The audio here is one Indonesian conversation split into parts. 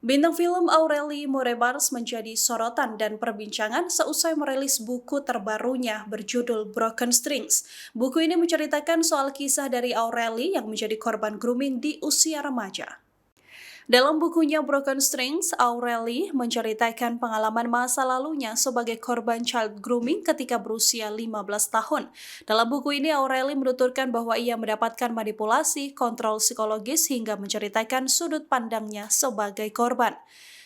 Bintang film Aureli Moremars menjadi sorotan dan perbincangan seusai merilis buku terbarunya berjudul Broken Strings. Buku ini menceritakan soal kisah dari Aureli yang menjadi korban grooming di usia remaja. Dalam bukunya Broken Strings, Aureli menceritakan pengalaman masa lalunya sebagai korban child grooming ketika berusia 15 tahun. Dalam buku ini, Aureli menuturkan bahwa ia mendapatkan manipulasi, kontrol psikologis, hingga menceritakan sudut pandangnya sebagai korban.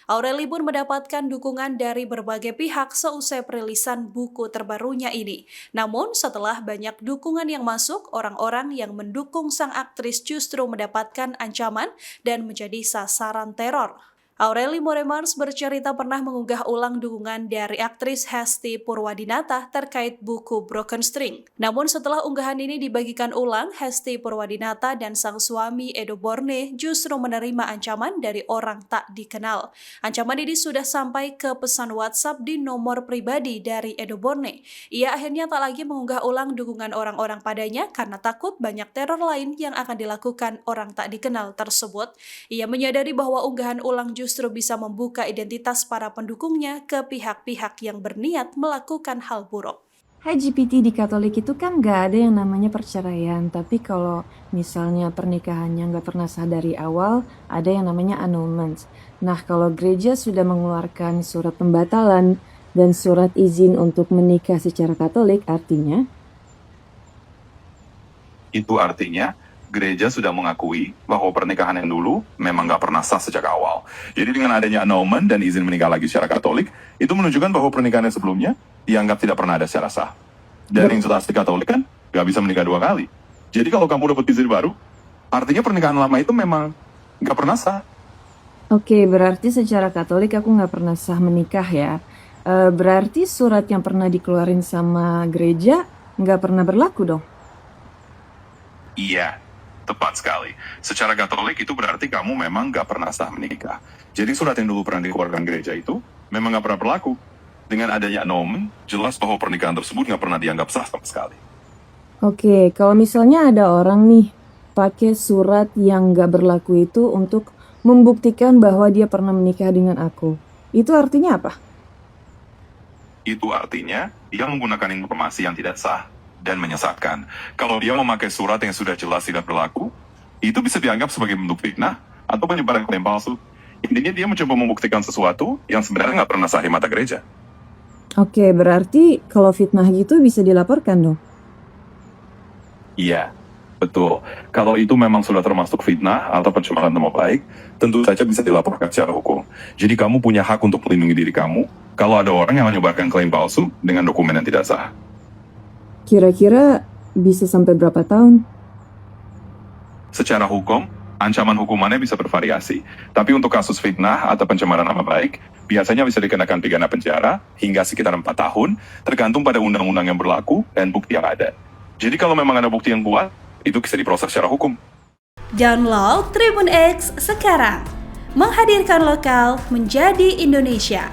Aureli pun mendapatkan dukungan dari berbagai pihak seusai perilisan buku terbarunya ini. Namun, setelah banyak dukungan yang masuk, orang-orang yang mendukung sang aktris justru mendapatkan ancaman dan menjadi sasaran teror. Aureli Moremars bercerita pernah mengunggah ulang dukungan dari aktris Hesti Purwadinata terkait buku Broken String. Namun setelah unggahan ini dibagikan ulang, Hesti Purwadinata dan sang suami Edo Borne justru menerima ancaman dari orang tak dikenal. Ancaman ini sudah sampai ke pesan WhatsApp di nomor pribadi dari Edo Borne. Ia akhirnya tak lagi mengunggah ulang dukungan orang-orang padanya karena takut banyak teror lain yang akan dilakukan orang tak dikenal tersebut. Ia menyadari bahwa unggahan ulang justru bisa membuka identitas para pendukungnya ke pihak-pihak yang berniat melakukan hal buruk. Hai GPT, di Katolik itu kan nggak ada yang namanya perceraian, tapi kalau misalnya pernikahannya nggak pernah sah dari awal, ada yang namanya annulment. Nah, kalau gereja sudah mengeluarkan surat pembatalan dan surat izin untuk menikah secara Katolik, artinya? Itu artinya gereja sudah mengakui bahwa pernikahan yang dulu memang nggak pernah sah sejak awal. Jadi dengan adanya annulment dan izin menikah lagi secara Katolik, itu menunjukkan bahwa pernikahan yang sebelumnya dianggap tidak pernah ada secara sah. Dan yang jelas di Katolik kan nggak bisa menikah 2 kali. Jadi kalau kamu dapat izin baru, artinya pernikahan lama itu memang nggak pernah sah. Oke, berarti secara Katolik aku nggak pernah sah menikah ya. Berarti surat yang pernah dikeluarin sama gereja nggak pernah berlaku dong? Iya, tepat sekali. Secara Katolik itu berarti kamu memang nggak pernah sah menikah. Jadi surat yang dulu pernah dikeluarkan gereja itu memang nggak pernah berlaku. Dengan adanya annulment, jelas bahwa pernikahan tersebut nggak pernah dianggap sah sama sekali. Oke, kalau misalnya ada orang nih pakai surat yang nggak berlaku itu untuk membuktikan bahwa dia pernah menikah dengan aku, itu artinya apa? Itu artinya dia menggunakan informasi yang tidak sah dan menyesatkan. Kalau dia memakai surat yang sudah jelas tidak berlaku, itu bisa dianggap sebagai bentuk fitnah atau penyebaran klaim palsu. Intinya dia mencoba membuktikan sesuatu yang sebenarnya nggak pernah sah di mata gereja. Oke, berarti kalau fitnah gitu bisa dilaporkan dong? Iya, betul. Kalau itu memang sudah termasuk fitnah atau pencemaran nama baik, tentu saja bisa dilaporkan secara hukum. Jadi kamu punya hak untuk melindungi diri kamu kalau ada orang yang menyebarkan klaim palsu dengan dokumen yang tidak sah. Kira-kira bisa sampai berapa tahun? Secara hukum, ancaman hukumannya bisa bervariasi. Tapi untuk kasus fitnah atau pencemaran nama baik, biasanya bisa dikenakan pidana penjara hingga sekitar 4 tahun, tergantung pada undang-undang yang berlaku dan bukti yang ada. Jadi kalau memang ada bukti yang kuat, itu bisa diproses secara hukum. Download Tribun X sekarang, menghadirkan lokal menjadi Indonesia.